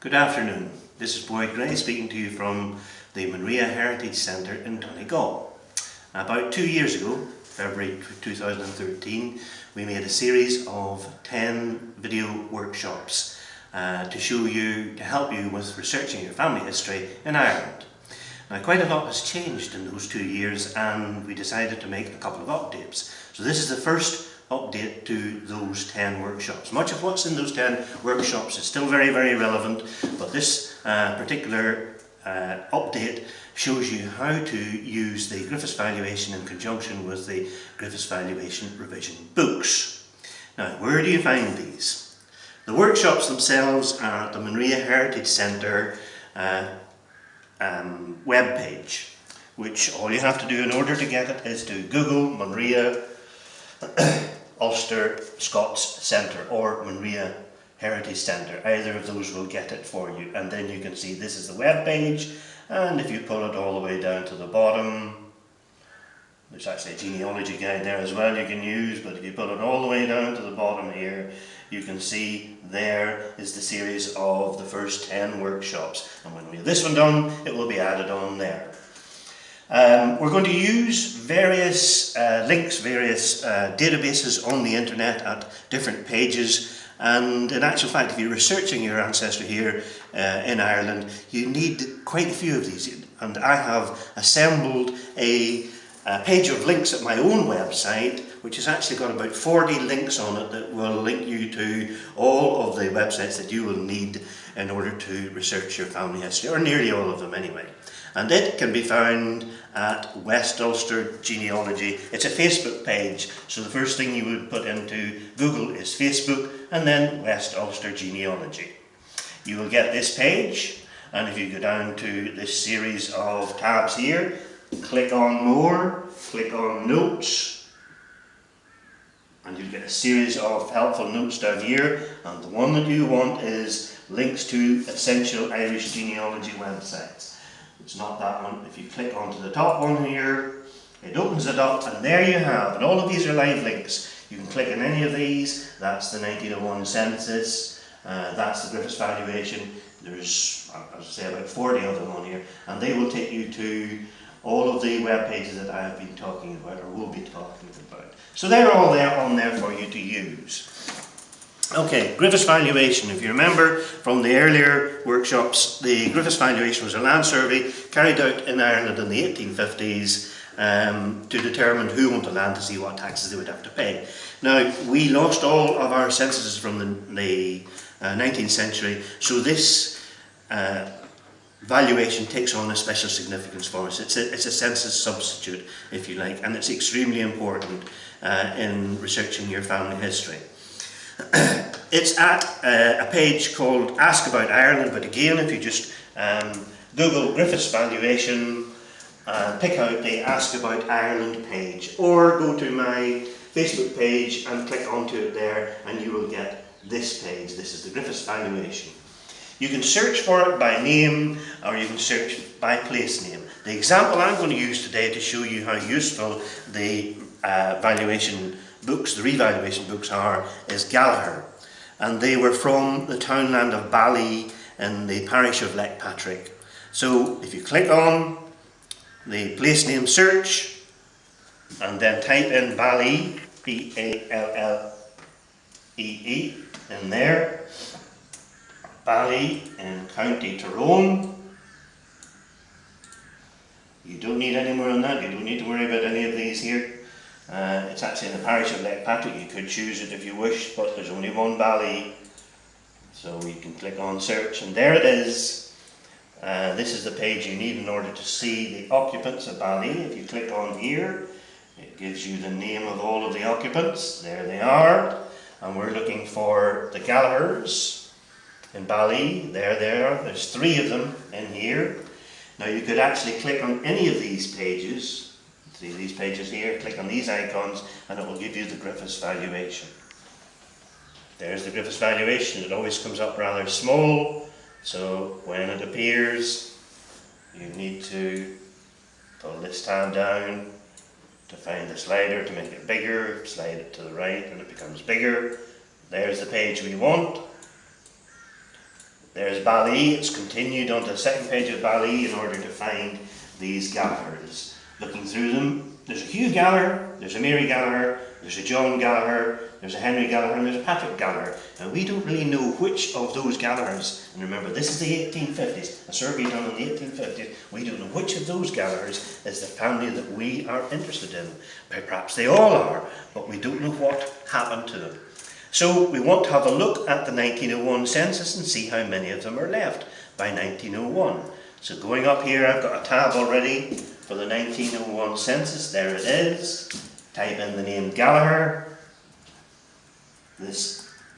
Good afternoon. This is Boyd Gray speaking to you from the Maria Heritage Centre in Donegal. About 2 years ago, February 2013, we made a series of 10 video workshops to help you with researching your family history in Ireland. Now, quite a lot has changed in those 2 years, and we decided to make a couple of updates. So this is the first update to those 10 workshops. Much of what's in those 10 workshops is still very, very relevant, but this particular update shows you how to use the Griffith Valuation in conjunction with the Griffith Valuation revision books. Now, where do you find these? The workshops themselves are at the Maria Heritage Centre web page, which all you have to do in order to get it is to Google Maria Ulster Scots Centre or Maria Heritage Centre. Either of those will get it for you, and then you can see this is the web page, and if you pull it all the way down to the bottom, there's actually a genealogy guide there as well you can use, but if you pull it all the way down to the bottom here, you can see there is the series of the first 10 workshops, and when we have this one done, it will be added on there. We're going to use various links, various databases on the internet at different pages, and in actual fact, if you're researching your ancestry here in Ireland, you need quite a few of these, and I have assembled a page of links at my own website, which has actually got about 40 links on it that will link you to all of the websites that you will need in order to research your family history, or nearly all of them anyway. And it can be found at West Ulster Genealogy. It's a Facebook page, so the first thing you would put into Google is Facebook and then West Ulster Genealogy. You will get this page, and if you go down to this series of tabs here, click on More, click on Notes, and you'll get a series of helpful notes down here, and the one that you want is links to essential Irish genealogy websites. It's not that one. If you click onto the top one here, it opens it up, and there you have, and all of these are live links. You can click on any of these. That's the 1901 census, that's the Griffith Valuation. There's, as I say, about 40 of them on here, and they will take you to all of the web pages that I have been talking about, or will be talking about. So they're all there on there for you to use. Okay, Griffith Valuation. If you remember from the earlier workshops, the Griffith Valuation was a land survey carried out in Ireland in the 1850s to determine who owned the land, to see what taxes they would have to pay. Now, we lost all of our censuses from the 19th century, so this valuation takes on a special significance for us. It's a census substitute, if you like, and it's extremely important in researching your family history. It's at a page called Ask About Ireland, but again, if you just Google Griffith's Valuation, pick out the Ask About Ireland page, or go to my Facebook page and click onto it there, and you will get this page. This is the Griffith's Valuation. You can search for it by name, or you can search by place name. The example I'm going to use today to show you how useful the valuation books, the revaluation books are, is Gallagher, and they were from the townland of Bally in the parish of Leckpatrick. So if you click on the place name search and then type in Bally, B-A-L-L-E-E, in there, Bally in County Tyrone. You don't need any more than that. You don't need to worry about any of these here. It's actually in the parish of Leckpatrick. You could choose it if you wish, but there's only one Bally, so you can click on search, and there it is. This is the page you need in order to see the occupants of Bally. If you click on here, it gives you the name of all of the occupants. There they are, and we're looking for the Gallaghers in Bally. There they are. There's 3 of them in here. Now, you could actually click on any of these pages. See these pages here, click on these icons, and it will give you the Griffith's Valuation. There's the Griffith's Valuation. It always comes up rather small, so when it appears, you need to pull this tab down to find the slider to make it bigger, slide it to the right and it becomes bigger. There's the page we want. There's Bali. It's continued onto the second page of Bali in order to find these Gallaghers. Looking through them, there's a Hugh Gallagher, there's a Mary Gallagher, there's a John Gallagher, there's a Henry Gallagher, and there's a Patrick Gallagher. And we don't really know which of those Gallaghers, and remember this is the 1850s, a survey done in the 1850s, we don't know which of those Gallaghers is the family that we are interested in. Perhaps they all are, but we don't know what happened to them. So we want to have a look at the 1901 census and see how many of them are left by 1901. So going up here, I've got a tab already for the 1901 census. There it is. Type in the name Gallagher.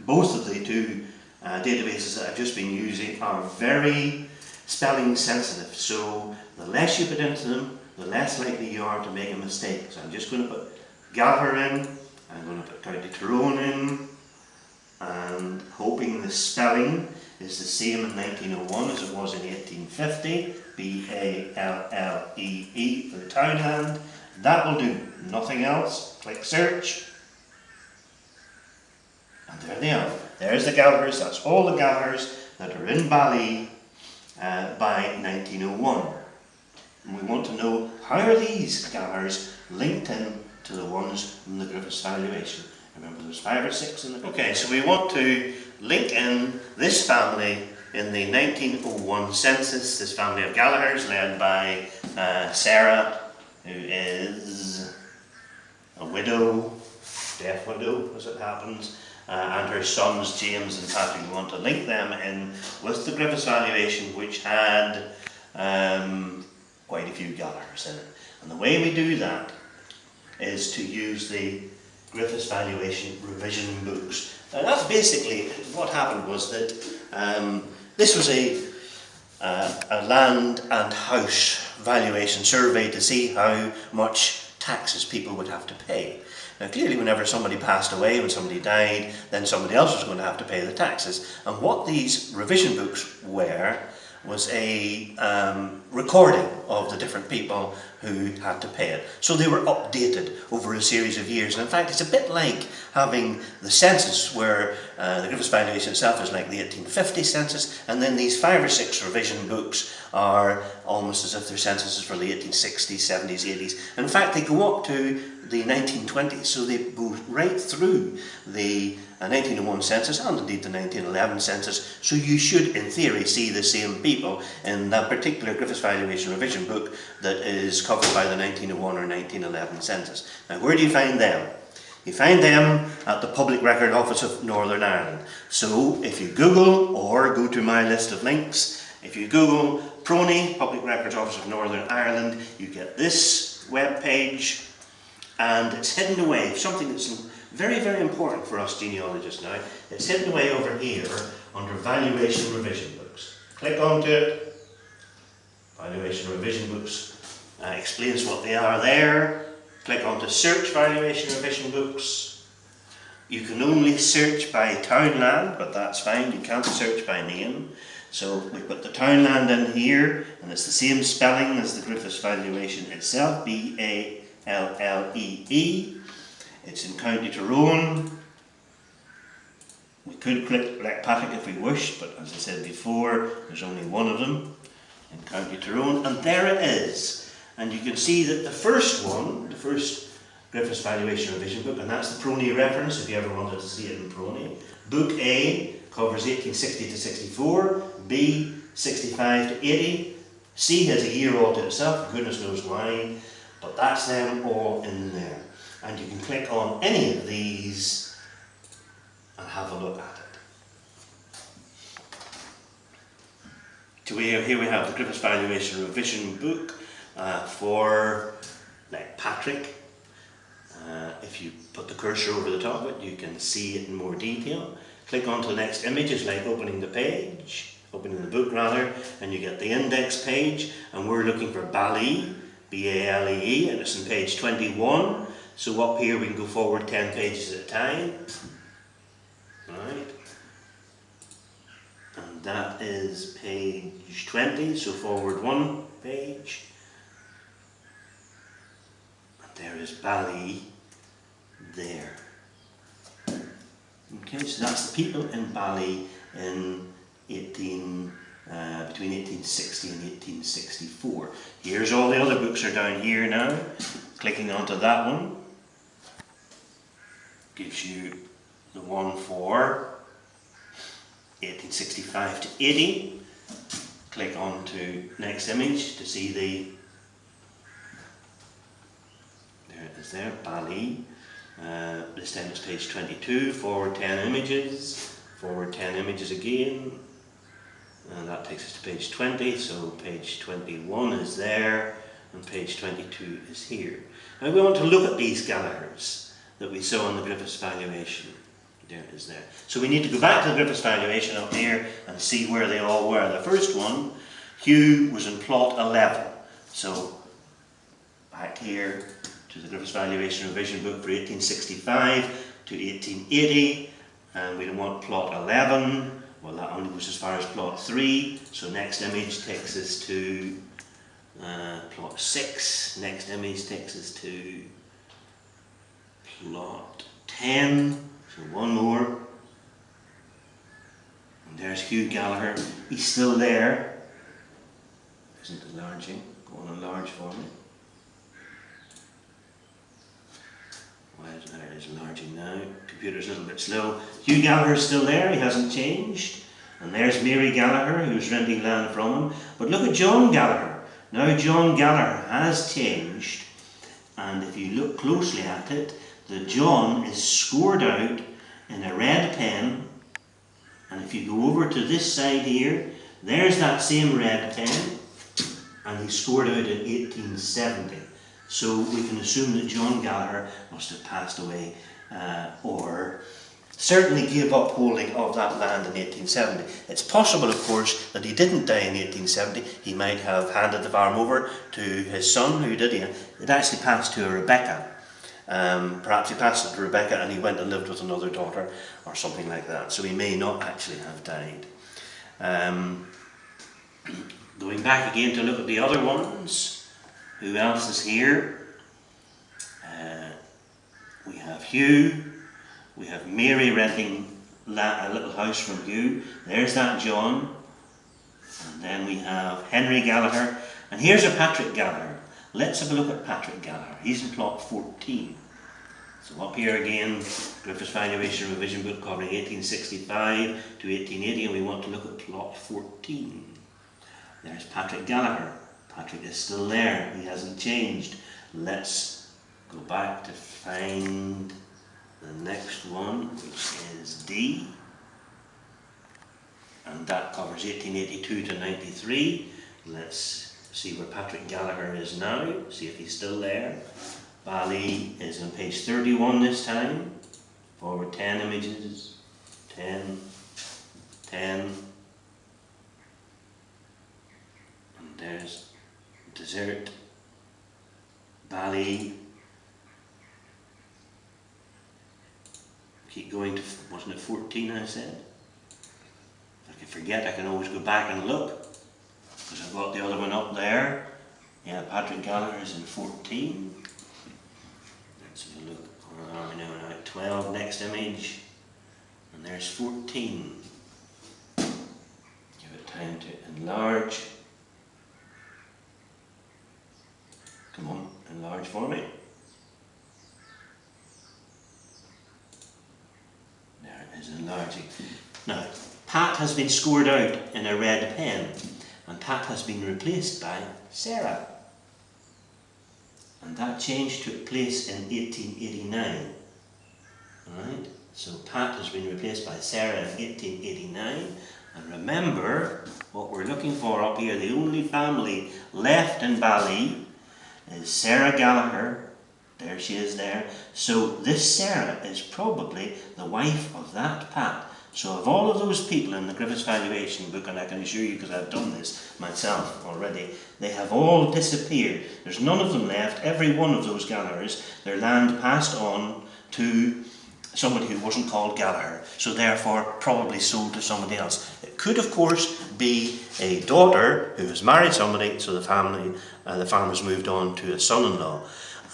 Both of the two databases that I've just been using are very spelling sensitive. So the less you put into them, the less likely you are to make a mistake. So I'm just going to put Gallagher in. I'm going to put County Tyrone in. And hoping the spelling is the same in 1901 as it was in 1850, B-A-L-L-E-E for the townland. That will do, nothing else. Click search, and there they are. There's the Gallaghers. That's all the Gallaghers that are in Bali by 1901. And we want to know, how are these Gallaghers linked in to the ones in the Griffith's valuation? Remember, there's 5 or 6 in the... Okay, so we want to link in this family in the 1901 census, this family of Gallaghers led by Sarah, who is a widow, deaf widow as it happens, and her sons James and Patrick. We want to link them in with the Griffith's valuation, which had quite a few Gallaghers in it. And the way we do that is to use the Griffith's valuation revision books. Now that's basically what happened, was that this was a land and house valuation survey to see how much taxes people would have to pay. Now clearly whenever somebody passed away, when somebody died, then somebody else was going to have to pay the taxes. And what these revision books were was a recording of the different people who had to pay it. So they were updated over a series of years. And in fact, it's a bit like having the census, where the Griffith's valuation itself is like the 1850 census, and then these 5 or 6 revision books are almost as if they're censuses for the 1860s, 70s, 80s. In fact, they go up to the 1920s, so they go right through the 1901 census and indeed the 1911 census, so you should in theory see the same people in that particular Griffith's valuation revision book that is covered by the 1901 or 1911 census. Now where do you find them? You find them at the Public Record Office of Northern Ireland. So if you Google, or go to my list of links, if you Google PRONI, Public Records Office of Northern Ireland, you get this web page, and it's hidden away, something that's very, very important for us genealogists now. It's hidden away over here under Valuation Revision Books. Click onto it. Valuation Revision Books explains what they are there. Click onto Search Valuation Revision Books. You can only search by townland, but that's fine, you can't search by name. So we put the townland in here, and it's the same spelling as the Griffith's valuation itself, B-A-L-L-E-E. It's in County Tyrone. We could click Patrick if we wished, but as I said before, there's only one of them in County Tyrone, and there it is. And you can see that the first one, the first Griffith's valuation revision book, and that's the PRONI reference if you ever wanted to see it in PRONI. Book A covers 1860 to 64, B 65 to 80, C has a year all to itself, goodness knows why, but that's them all in there. And you can click on any of these and have a look at it. So here we have the Griffith's valuation revision book for like Patrick. If you put the cursor over the top of it, you can see it in more detail. Click on to the next image, it's like opening the page, opening the book rather, and you get the index page, and we're looking for Bali, B-A-L-E-E, and it's on page 21. So up here we can go forward 10 pages at a time. Right. And that is page 20, so forward 1 page. And there is Bali there. Okay, so that's the people in Bali in 1850. between 1860 and 1864. Here's all the other books are down here now. Clicking onto that one gives you the one for 1865 to 80. Click on to next image to see there it is there, Bali. This time it's page 22, forward 10 images, forward 10 images again, and that takes us to page 20, so page 21 is there, and page 22 is here. Now we want to look at these Gallaghers that we saw in the Griffith's valuation. There it is there. So we need to go back to the Griffith's valuation up here and see where they all were. The first one, Hugh, was in plot 11. So back here to the Griffith's valuation revision book for 1865 to 1880, and we don't want plot 11. Well, that only goes as far as plot 3. So next image takes us to plot 6. Next image takes us to plot 10. So one more. And there's Hugh Gallagher. He's still there. Isn't enlarging? Go on enlarge for me. Why is there? It is enlarging now. Computer's a little bit slow. Hugh Gallagher's still there. He hasn't changed. And there's Mary Gallagher, who's renting land from him. But look at John Gallagher. Now John Gallagher has changed. And if you look closely at it, the John is scored out in a red pen, and if you go over to this side here, there's that same red pen, and he's scored out in 1870. So we can assume that John Gallagher must have passed away, or certainly gave up holding of that land in 1870. It's possible, of course, that he didn't die in 1870. He might have handed the farm over to his son, who did he? It actually passed to a Rebecca. Perhaps he passed it to Rebecca and he went and lived with another daughter or something like that. So he may not actually have died. Going back again to look at the other ones. Who else is here? We have Hugh. We have Mary renting a little house from Hugh. There's that John. And then we have Henry Gallagher. And here's a Patrick Gallagher. Let's have a look at Patrick Gallagher. He's in plot 14. So up here again, Griffith's Valuation Revision Book covering 1865 to 1880, and we want to look at plot 14. There's Patrick Gallagher. Patrick is still there. He hasn't changed. Let's go back to find the next one, which is D. And that covers 1882 to 93. Let's see where Patrick Gallagher is now, see if he's still there. Bali is on page 31 this time. Forward 10 images, 10, 10. And there's Desert, Bali. Keep going to, wasn't it 14 I said? If I can forget, I can always go back and look. Because I've got the other one up there. Yeah, Patrick Gallagher is in 14. Let's have a look. Where are we now? 12, next image. And there's 14. Give it time to enlarge. Come on, enlarge for me. There it is, enlarging. Now, Pat has been scored out in a red pen. And Pat has been replaced by Sarah. And that change took place in 1889. Alright, so Pat has been replaced by Sarah in 1889. And remember, what we're looking for up here, the only family left in Bali is Sarah Gallagher. There she is there. So this Sarah is probably the wife of that Pat. So of all of those people in the Griffith's Valuation book, and I can assure you because I've done this myself already, they have all disappeared. There's none of them left. Every one of those Gallaghers, their land passed on to somebody who wasn't called Gallagher, so therefore probably sold to somebody else. It could of course be a daughter who has married somebody, so the farmer's moved on to a son-in-law.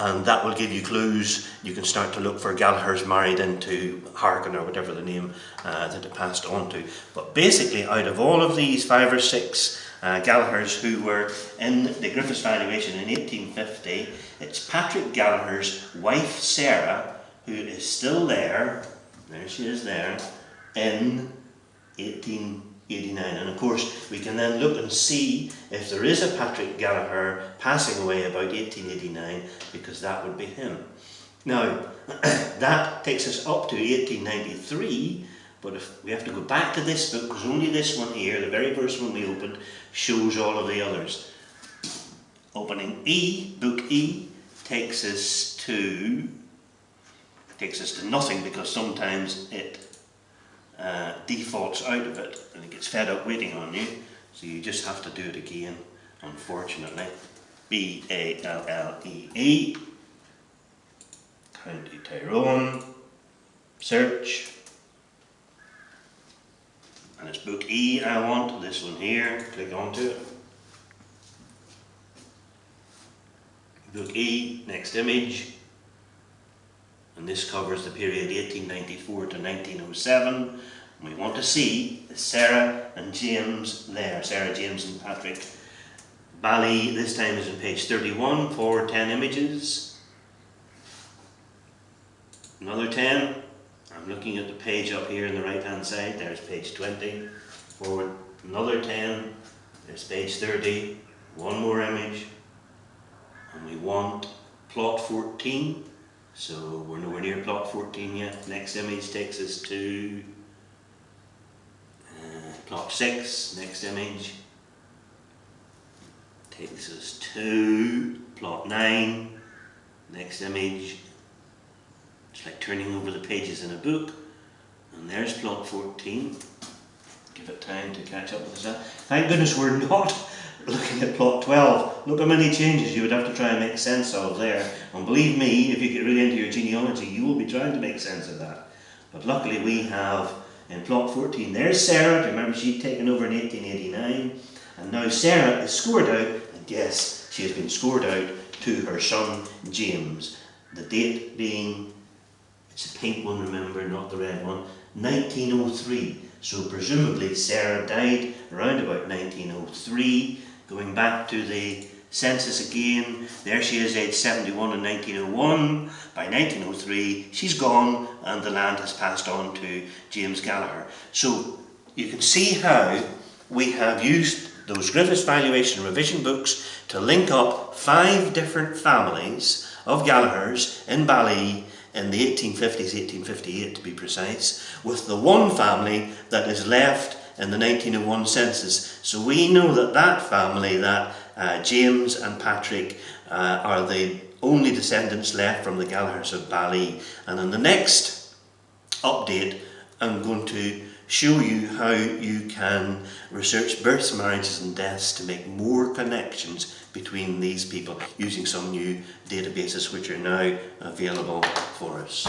And that will give you clues. You can start to look for Gallagher's married into Harkin or whatever the name that it passed on to. But basically, out of all of these 5 or 6 Gallaghers who were in the Griffith valuation in 1850. It's Patrick Gallagher's wife Sarah, who is still there she is there, in 1889. And of course we can then look and see if there is a Patrick Gallagher passing away about 1889, because that would be him. Now that takes us up to 1893, but if we have to go back to this book, because only this one here, the very first one we opened, shows all of the others. Opening E, book E, takes us to nothing, because sometimes it defaults out of it and it gets fed up waiting on you, so you just have to do it again, unfortunately. Ballee, County Tyrone, search, and it's book E I want, this one here, click onto it. Book E, next image, and this covers the period 1894 to 1907. We want to see Sarah and James there, Sarah, James and Patrick. Ballee, this time is on page 31, forward 10 images. Another 10, I'm looking at the page up here on the right hand side, there's page 20, forward another 10, there's page 30, one more image, and we want plot 14, so we're nowhere near plot 14 yet. Next image takes us to plot 6, next image takes us to plot 9, next image. It's like turning over the pages in a book, and there's plot 14. Give it time to catch up with us. Thank goodness we're not looking at plot 12. Look how many changes you would have to try and make sense of there, and believe me, if you get really into your genealogy, you will be trying to make sense of that. But luckily we have in plot 14, there's Sarah. Do you remember she'd taken over in 1889, and now Sarah is scored out, and yes, she has been scored out to her son James. The date being, it's a pink one, remember, not the red one, 1903. So presumably Sarah died around about 1903. Going back to the census again, there she is, age 71 in 1901. By 1903 she's gone and the land has passed on to James Gallagher. So you can see how we have used those Griffith valuation revision books to link up 5 different families of Gallaghers in Ballee in the 1850s, 1858 to be precise, with the one family that is left in the 1901 census. So we know that that family, that James and Patrick, are the only descendants left from the Gallaghers of Ballee. And in the next update, I'm going to show you how you can research births, marriages and deaths to make more connections between these people using some new databases which are now available for us.